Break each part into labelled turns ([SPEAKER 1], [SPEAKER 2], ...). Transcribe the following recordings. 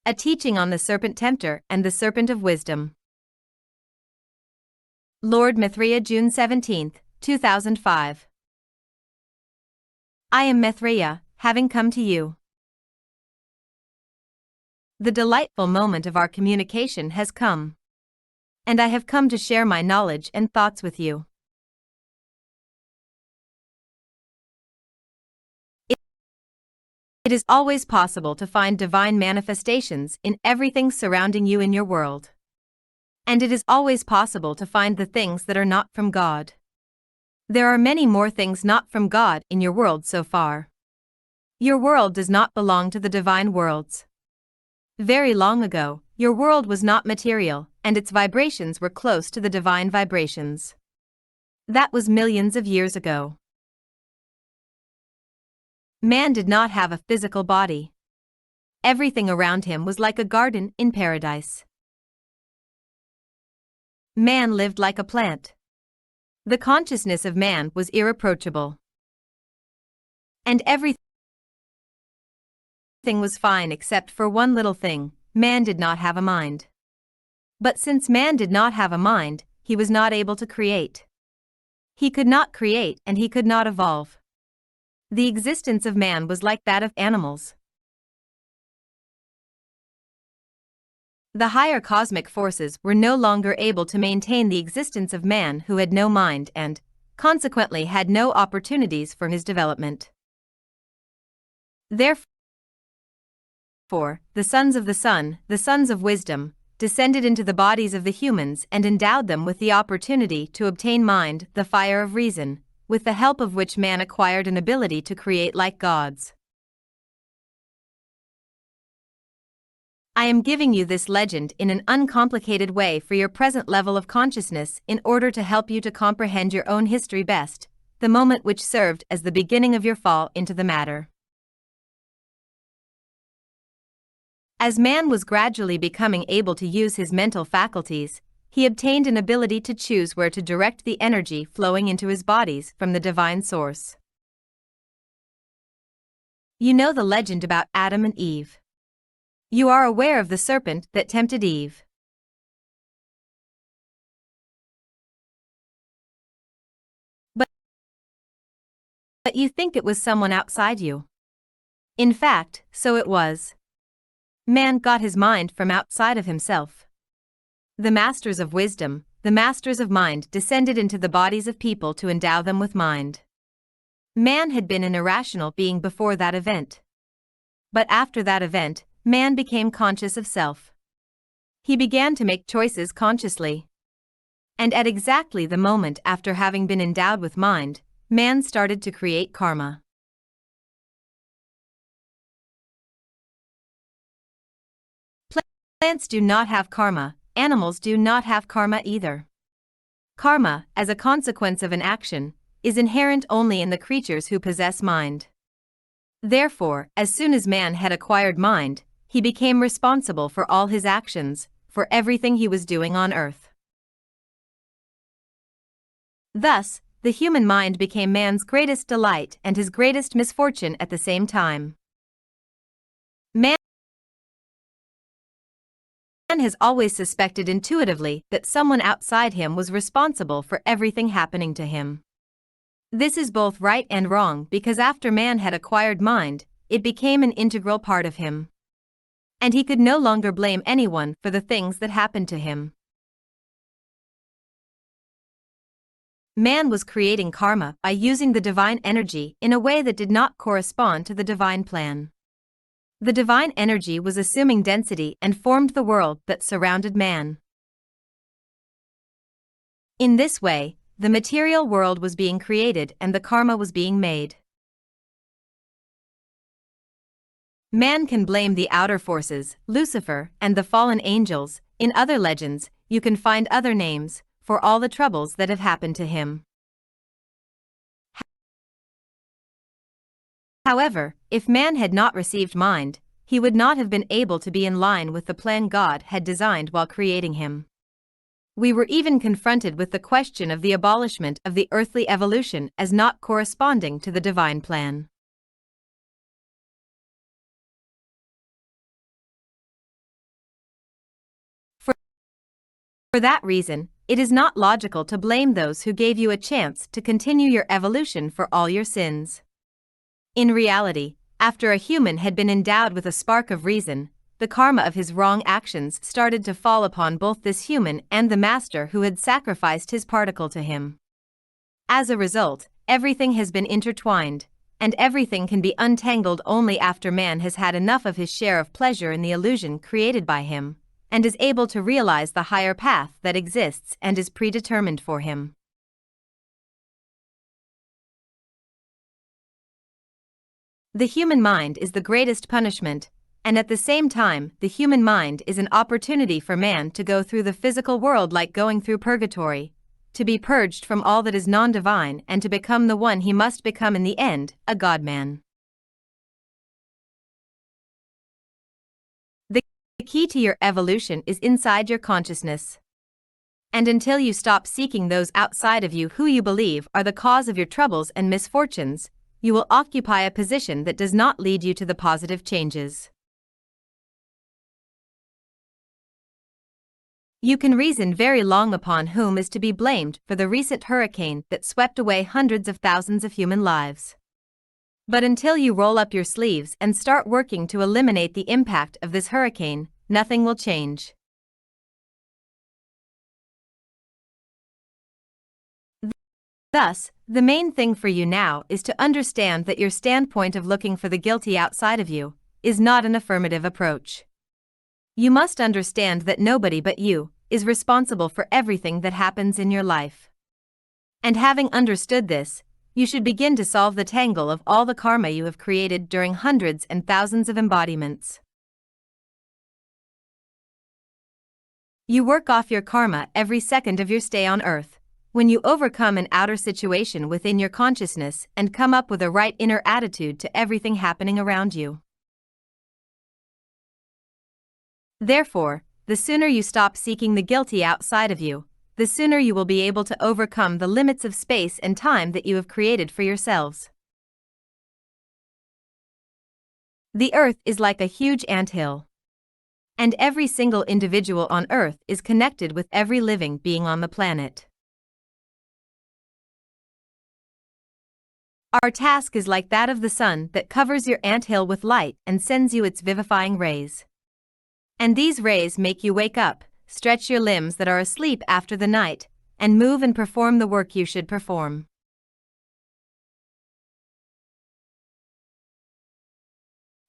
[SPEAKER 1] A teaching on the serpent tempter and the serpent of wisdom. Lord Maitreya, June 17, 2005. I am Maitreya, having come to you. The delightful moment of our communication has come. And I have come to share my knowledge and thoughts with you. It is always possible to find divine manifestations in everything surrounding you in your world. And it is always possible to find the things that are not from God. There are many more things not from God in your world so far. Your world does not belong to the divine worlds. Very long ago, your world was not material, and its vibrations were close to the divine vibrations. That was millions of years ago. Man did not have a physical body. Everything around him was like a garden in paradise. Man lived like a plant. The consciousness of man was irreproachable. And everything was fine except for one little thing: man did not have a mind. But since man did not have a mind, he was not able to create. He could not create and he could not evolve. The existence of man was like that of animals. The higher cosmic forces were no longer able to maintain the existence of man who had no mind and, consequently, had no opportunities for his development. Therefore, the sons of the sun, the sons of wisdom, descended into the bodies of the humans and endowed them with the opportunity to obtain mind, the fire of reason, with the help of which man acquired an ability to create like gods. I am giving you this legend in an uncomplicated way for your present level of consciousness in order to help you to comprehend your own history best, the moment which served as the beginning of your fall into the matter. As man was gradually becoming able to use his mental faculties, he obtained an ability to choose where to direct the energy flowing into his bodies from the divine source. You know the legend about Adam and Eve. You are aware of the serpent that tempted Eve. But you think it was someone outside you. In fact, so it was. Man got his mind from outside of himself. The masters of wisdom, the masters of mind, descended into the bodies of people to endow them with mind. Man had been an irrational being before that event. But after that event, man became conscious of self. He began to make choices consciously. And at exactly the moment after having been endowed with mind, man started to create karma. Plants do not have karma. Animals do not have karma either. Karma, as a consequence of an action, is inherent only in the creatures who possess mind. Therefore, as soon as man had acquired mind, he became responsible for all his actions, for everything he was doing on earth. Thus, the human mind became man's greatest delight and his greatest misfortune at the same time. Man has always suspected intuitively that someone outside him was responsible for everything happening to him. This is both right and wrong because after man had acquired mind, it became an integral part of him. And he could no longer blame anyone for the things that happened to him. Man was creating karma by using the divine energy in a way that did not correspond to the divine plan. The divine energy was assuming density and formed the world that surrounded man. In this way, the material world was being created and the karma was being made. Man can blame the outer forces, Lucifer, and the fallen angels. In other legends, you can find other names for all the troubles that have happened to him. However, if man had not received mind, he would not have been able to be in line with the plan God had designed while creating him. We were even confronted with the question of the abolishment of the earthly evolution as not corresponding to the divine plan. For that reason, it is not logical to blame those who gave you a chance to continue your evolution for all your sins. In reality, after a human had been endowed with a spark of reason, the karma of his wrong actions started to fall upon both this human and the master who had sacrificed his particle to him. As a result, everything has been intertwined, and everything can be untangled only after man has had enough of his share of pleasure in the illusion created by him, and is able to realize the higher path that exists and is predetermined for him. The human mind is the greatest punishment, and at the same time, the human mind is an opportunity for man to go through the physical world like going through purgatory, to be purged from all that is non-divine and to become the one he must become in the end, a God-man. The key to your evolution is inside your consciousness. And until you stop seeking those outside of you who you believe are the cause of your troubles and misfortunes, you will occupy a position that does not lead you to the positive changes. You can reason very long upon whom is to be blamed for the recent hurricane that swept away hundreds of thousands of human lives. But until you roll up your sleeves and start working to eliminate the impact of this hurricane, nothing will change. Thus, the main thing for you now is to understand that your standpoint of looking for the guilty outside of you is not an affirmative approach. You must understand that nobody but you is responsible for everything that happens in your life. And having understood this, you should begin to solve the tangle of all the karma you have created during hundreds and thousands of embodiments. You work off your karma every second of your stay on earth. When you overcome an outer situation within your consciousness and come up with a right inner attitude to everything happening around you. Therefore, the sooner you stop seeking the guilty outside of you, the sooner you will be able to overcome the limits of space and time that you have created for yourselves. The earth is like a huge anthill. And every single individual on earth is connected with every living being on the planet. Our task is like that of the sun that covers your anthill with light and sends you its vivifying rays. And these rays make you wake up, stretch your limbs that are asleep after the night, and move and perform the work you should perform.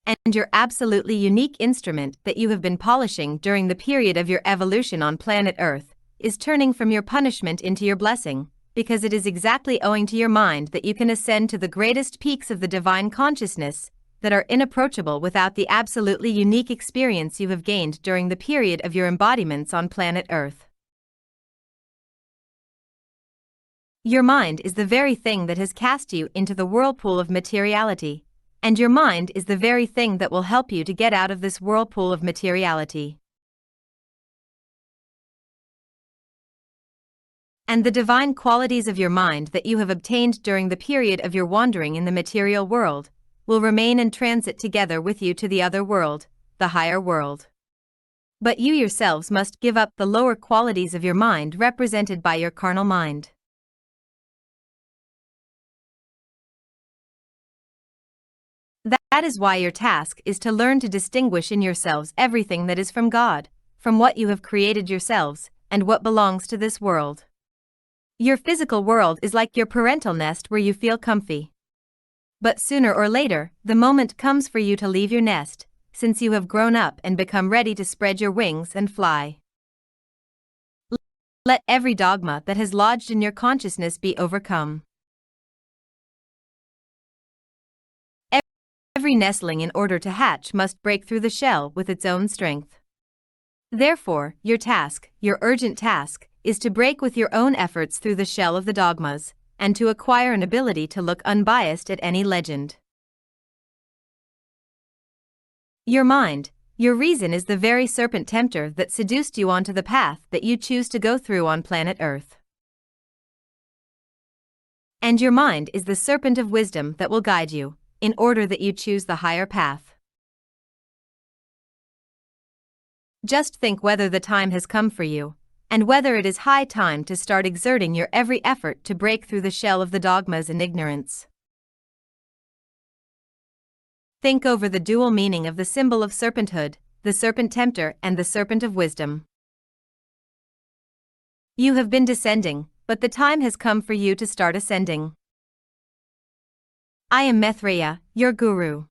[SPEAKER 1] And your absolutely unique instrument that you have been polishing during the period of your evolution on planet Earth is turning from your punishment into your blessing, because it is exactly owing to your mind that you can ascend to the greatest peaks of the divine consciousness that are inapproachable without the absolutely unique experience you have gained during the period of your embodiments on planet Earth. Your mind is the very thing that has cast you into the whirlpool of materiality, and your mind is the very thing that will help you to get out of this whirlpool of materiality. And the divine qualities of your mind that you have obtained during the period of your wandering in the material world will remain in transit together with you to the other world, the higher world. But you yourselves must give up the lower qualities of your mind represented by your carnal mind. That is why your task is to learn to distinguish in yourselves everything that is from God, from what you have created yourselves, and what belongs to this world. Your physical world is like your parental nest where you feel comfy. But sooner or later, the moment comes for you to leave your nest, since you have grown up and become ready to spread your wings and fly. Let every dogma that has lodged in your consciousness be overcome. Every nestling in order to hatch must break through the shell with its own strength. Therefore, your task, your urgent task, is to break with your own efforts through the shell of the dogmas, and to acquire an ability to look unbiased at any legend. Your mind, your reason is the very serpent tempter that seduced you onto the path that you choose to go through on planet Earth. And your mind is the serpent of wisdom that will guide you, in order that you choose the higher path. Just think whether the time has come for you, and whether it is high time to start exerting your every effort to break through the shell of the dogmas and ignorance. Think over the dual meaning of the symbol of serpenthood, the serpent tempter and the serpent of wisdom. You have been descending, but the time has come for you to start ascending. I am Maitreya, your guru.